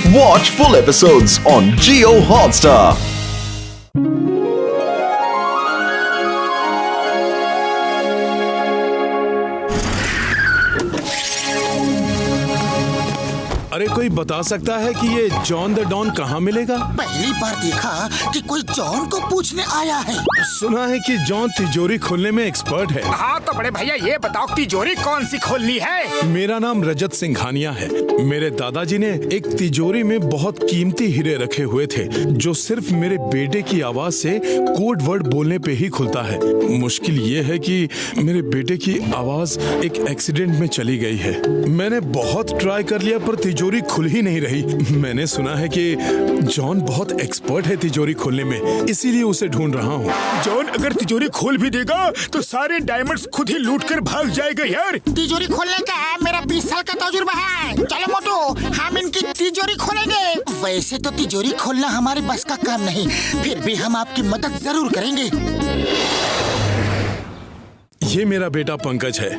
Watch full episodes on Jio Hotstar. अरे कोई बता सकता है कि ये जॉन द डॉन कहाँ मिलेगा? पहली बार देखा कि कोई जॉन को पूछने आया है। सुना है कि जॉन तिजोरी खोलने में एक्सपर्ट है। हाँ तो बड़े भैया ये बताओ तिजोरी कौन सी खोलनी है? मेरा नाम रजत सिंघानिया है। मेरे दादाजी ने एक तिजोरी में बहुत कीमती हीरे रखे हुए थे जो सिर्फ मेरे बेटे की आवाज से कोड वर्ड बोलने पे ही खुलता है। मुश्किल ये है कि मेरे बेटे की आवाज एक एक्सीडेंट में चली गई है। मैंने बहुत ट्राई कर लिया पर तिजोरी खुल ही नहीं रही। मैंने सुना है कि जॉन बहुत एक्सपर्ट है तिजोरी खोलने में, इसीलिए उसे ढूंढ रहा हूँ। जॉन अगर तिजोरी खोल भी देगा तो सारे डायमंड्स खुद ही लूट कर भाग जाएगा यार। तिजोरी खोलने का मेरा 20 साल का तजुर्बा है। चलो मोटू, हम इनकी तिजोरी खोलेंगे। वैसे तो तिजोरी खोलना हमारे बस का काम नहीं, फिर भी हम आपकी मदद जरूर करेंगे। ये मेरा बेटा पंकज है।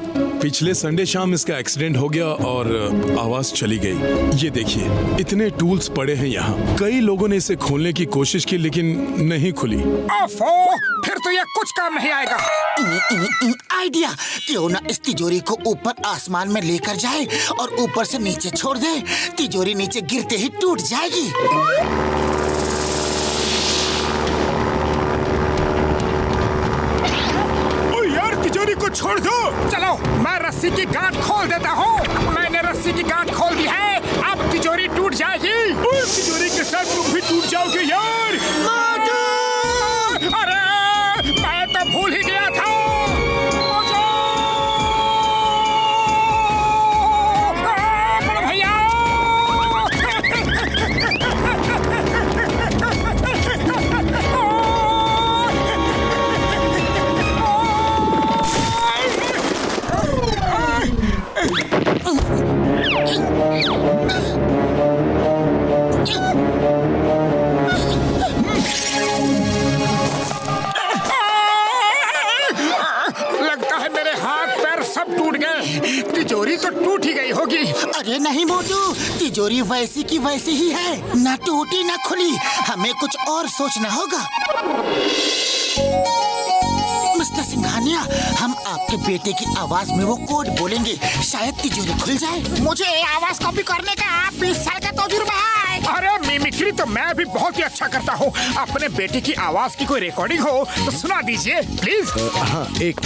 पिछले संडे शाम इसका एक्सीडेंट हो गया और आवाज चली गई। ये देखिए, इतने टूल्स पड़े हैं यहाँ। कई लोगों ने इसे खोलने की कोशिश की लेकिन नहीं खुली। ओफो, फिर तो ये कुछ काम नहीं आएगा। आइडिया, क्यों ना इस तिजोरी को ऊपर आसमान में लेकर जाए और ऊपर से नीचे छोड़ दे। तिजोरी नीचे गिरते ही टूट जाएगी। तिजोरी को छोड़ दो। चलो मैं रस्सी की गांठ खोल देता हूँ। मैंने रस्सी की गांठ खोल दी है, अब तिजोरी टूट जाएगी। तिजोरी के साथ तुम भी टूट जाओगे यार। अरे मैं तो भूल ही गया था। बड़े भैया लगता है मेरे हाथ पैर सब टूट गए। तिजोरी तो टूट ही गई होगी। अरे नहीं मोटू, तिजोरी वैसी की वैसी ही है, ना टूटी ना खुली। हमें कुछ और सोचना होगा। मिस्टर सिंघानिया, हम आपके बेटे की आवाज में वो कोड बोलेंगे, शायद तिजोरी खुल जाए। मुझे आवाज कॉपी करने का 20 साल का तजुर्बा है। अरे मिमिक्री तो मैं भी बहुत ही अच्छा करता हूँ। अपने बेटे की आवाज की कोई रिकॉर्डिंग हो तो सुना दीजिए प्लीज। हाँ, एक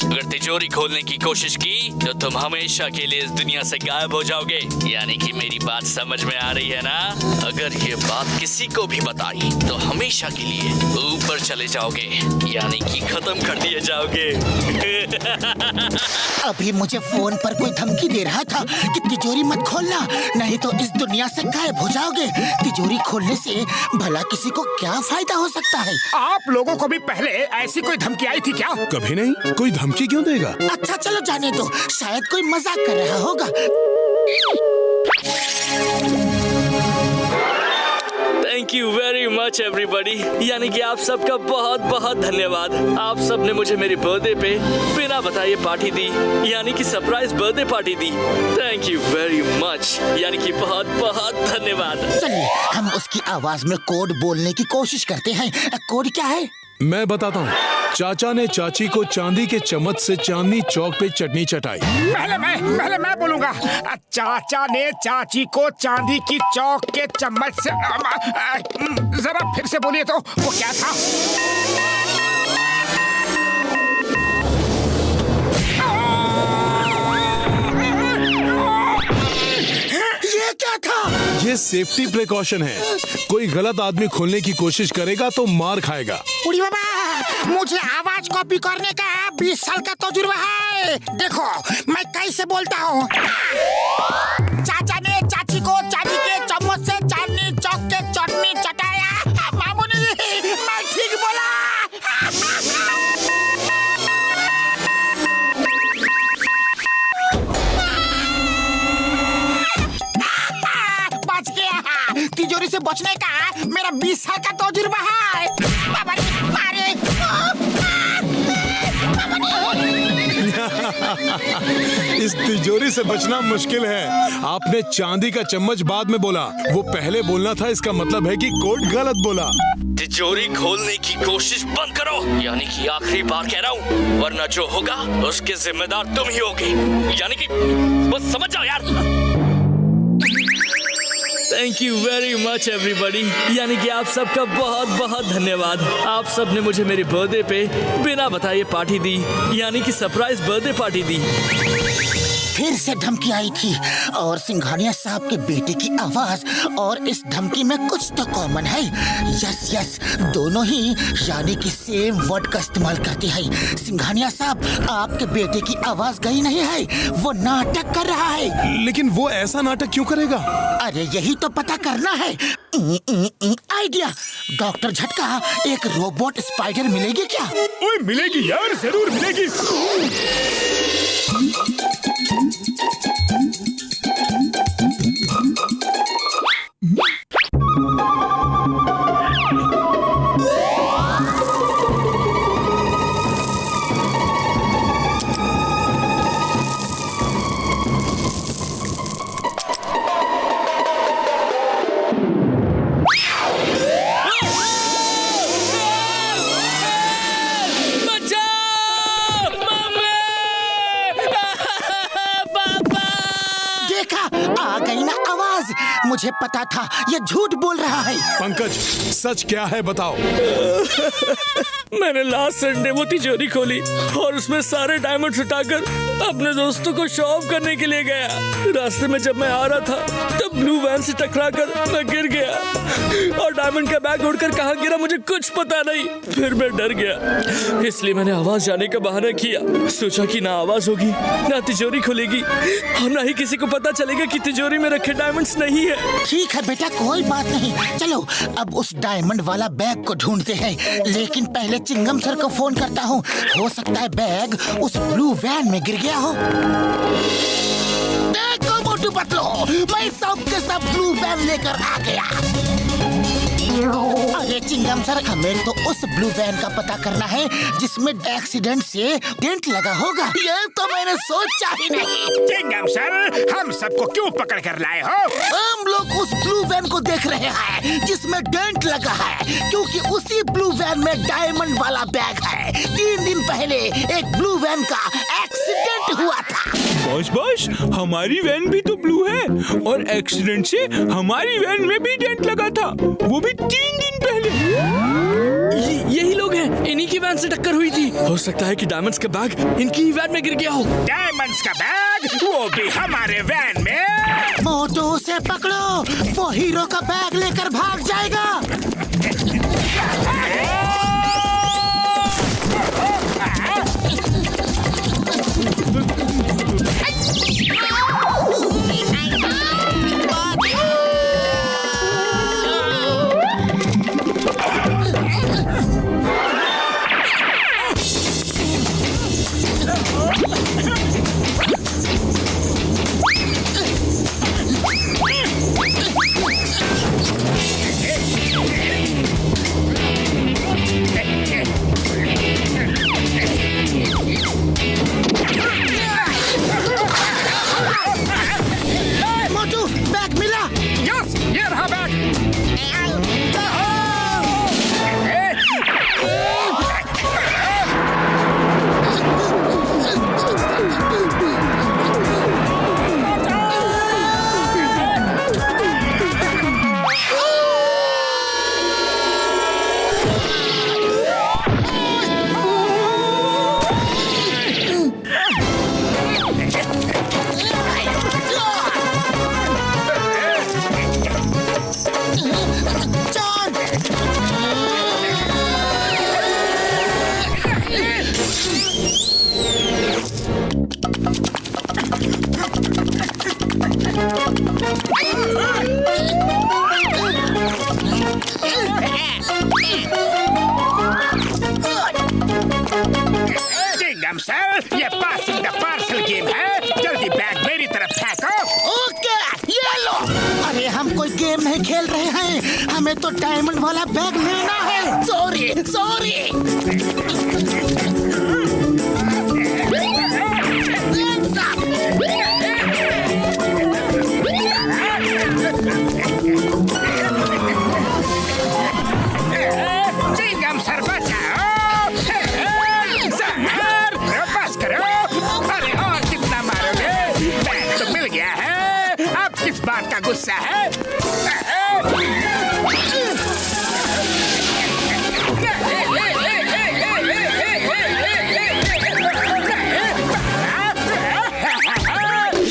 अगर तिजोरी खोलने की कोशिश की तो तुम हमेशा के लिए इस दुनिया से गायब हो जाओगे। यानी कि मेरी बात समझ में आ रही है ना? अगर ये बात किसी को भी बताई तो हमेशा के लिए ऊपर चले जाओगे, यानी कि खत्म कर दिए जाओगे। अभी मुझे फोन पर कोई धमकी दे रहा था कि तिजोरी मत खोलना, नहीं तो इस दुनिया से गायब हो जाओगे। तिजोरी खोलने से भला किसी को क्या फायदा हो सकता है? आप लोगों को भी पहले ऐसी कोई धमकी आई थी क्या? कभी नहीं। कोई धमकी क्यों देगा? अच्छा चलो जाने दो, शायद कोई मजाक कर रहा होगा। Thank you very much everybody. यानी कि आप सबका बहुत बहुत धन्यवाद। आप सब ने मुझे मेरे बर्थडे पे बिना बताए पार्टी दी, यानी कि surprise birthday party the. Thank you very much, यानी कि बहुत बहुत धन्यवाद। चलिए हम उसकी आवाज में कोड बोलने की कोशिश करते हैं। कोड क्या है? मैं बताता हूँ। चाचा ने चाची को चांदी के चम्मच से चांदनी चौक पे चटनी चटाई। पहले मैं बोलूंगा। चाचा ने चाची को चांदी की चौक के चम्मच से जरा फिर से बोलिए तो वो क्या था? ये क्या था? ये सेफ्टी प्रिकॉशन है। कोई गलत आदमी खोलने की कोशिश करेगा तो मार खाएगा। उड़ी बाबा, मुझे आवाज कॉपी करने का 20 साल का तजुर्बा है। देखो मैं कैसे बोलता हूँ। चाचा ने चाची को चांदी के चम्मच से चांदनी चौक के चटनी चटाया। मामूली, मैं ठीक बोला। बच गया। तिजोरी से बचने का मेरा 20 साल का तजुर्बा है। बाबा रे, मारे। इस तिजोरी से बचना मुश्किल है। आपने चांदी का चम्मच बाद में बोला, वो पहले बोलना था। इसका मतलब है कि कोड गलत बोला। तिजोरी खोलने की कोशिश बंद करो, यानी कि आखिरी बार कह रहा हूँ, वरना जो होगा उसके जिम्मेदार तुम ही होगे। यानी कि बस समझ जाओ यार। Thank you very much everybody, यानी कि आप सबका बहुत बहुत धन्यवाद। आप सब ने मुझे मेरे बर्थडे पे बिना बताए पार्टी दी, यानी कि सरप्राइज बर्थडे पार्टी दी। फिर से धमकी आई थी और सिंघानिया साहब के बेटे की आवाज और इस धमकी में कुछ तो कॉमन है। यस यस, दोनों ही यानी कि सेम वर्ड का इस्तेमाल करते हैं। सिंघानिया साहब, आपके बेटे की आवाज गई नहीं है, वो नाटक कर रहा है। लेकिन वो ऐसा नाटक क्यों करेगा? अरे यही तो पता करना है। आइडिया, डॉक्टर झटका, एक रोबोट स्पाइडर मिलेगी क्या? ओए मिलेगी यार, जरूर मिलेगी। मुझे पता था ये झूठ बोल रहा है। पंकज, सच क्या है बताओ। मैंने लास्ट संडे वो तिजोरी खोली और उसमें सारे डायमंड्स उठाकर अपने दोस्तों को शो ऑफ करने के लिए गया। रास्ते में जब मैं आ रहा था तब ब्लू वैन से टकराकर मैं गिर गया और डायमंड का बैग उड़कर कहाँ गिरा मुझे कुछ पता नहीं। फिर मैं डर गया, इसलिए मैंने आवाज जाने का बहाना किया। सोचा कि ना आवाज होगी ना तिजोरी खुलेगी और ना ही किसी को पता चलेगा कि तिजोरी में रखे डायमंड्स नहीं है। ठीक है बेटा, कोई बात नहीं। चलो अब उस डायमंड वाला बैग को ढूंढते हैं, लेकिन पहले चिंगम सर को फोन करता हूँ। हो सकता है बैग उस ब्लू वैन में गिर गया हो। देखो मोटू पतलो, मैं सब के सब ब्लू वैन लेकर आ गया। अरे चिंगम सर, हमें तो उस ब्लू वैन का पता करना है जिसमें एक्सीडेंट से डेंट लगा होगा। ये तो मैंने सोचा ही नहीं। चिंगम सर, हम सबको क्यों पकड़ कर लाए हो? हम लोग उस ब्लू वैन को देख रहे हैं जिसमें डेंट लगा है, क्योंकि उसी ब्लू वैन में डायमंड वाला बैग है। 3 दिन पहले एक ब्लू वैन का एक्सीडेंट हुआ था। बॉस, हमारी वैन भी तो ब्लू है और एक्सीडेंट से हमारी वैन में भी डेंट लगा था, वो भी 3 दिन पहले। यही लोग हैं, इन्हीं की वैन से टक्कर हुई थी। हो सकता है कि डायमंड्स का बैग इनकी ही वैन में गिर गया हो। डायमंड्स का बैग, वो भी हमारे वैन में। मोटू से पकड़ो, वो हीरो का बैग लेकर भाग जाएगा। चिंगम सर, ये पासिंग द पार्सल गेम है। जल्दी बैग मेरी तरफ फेंको। ओके, ये लो। अरे हम कोई गेम नहीं खेल रहे हैं, हमें तो डायमंड वाला बैग लेना है। Sorry sorry. गुस्सा है?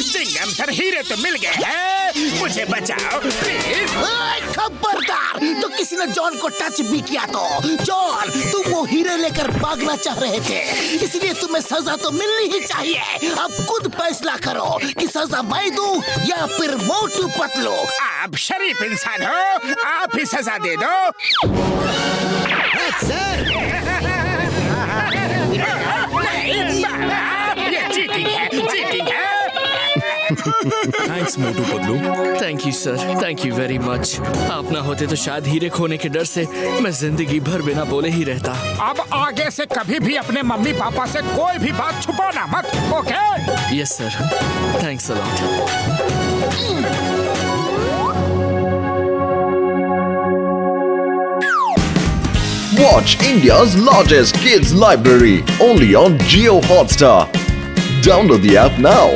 चिंगम सर, हीरे तो मिल गए हैं, मुझे बचाओ प्लीज। खबरदार, तो किसी ने जॉन को टच भी किया तो जॉन, तुम वो हीरे लेकर भागना चाह रहे थे, इसलिए तुम्हें सजा तो मिलनी ही चाहिए। अब खुद फैसला करो कि सजा मैं दूं या फिर मोटू पतलू। आप शरीफ इंसान हो, आप ही सजा दे दो। ये चीटिंग है, चीटिंग है। Thanks Motu Patlu. Thank you sir, thank you very much. आप ना होते तो शायद हीरे खोने के डर से मैं जिंदगी भर बिना बोले ही रहता। अब आगे से कभी भी अपने मम्मी पापा से कोई भी बात छुपाना मत, okay? Yes sir, thanks a lot. Watch India's largest kids library only on Jio Hotstar. Download the app now.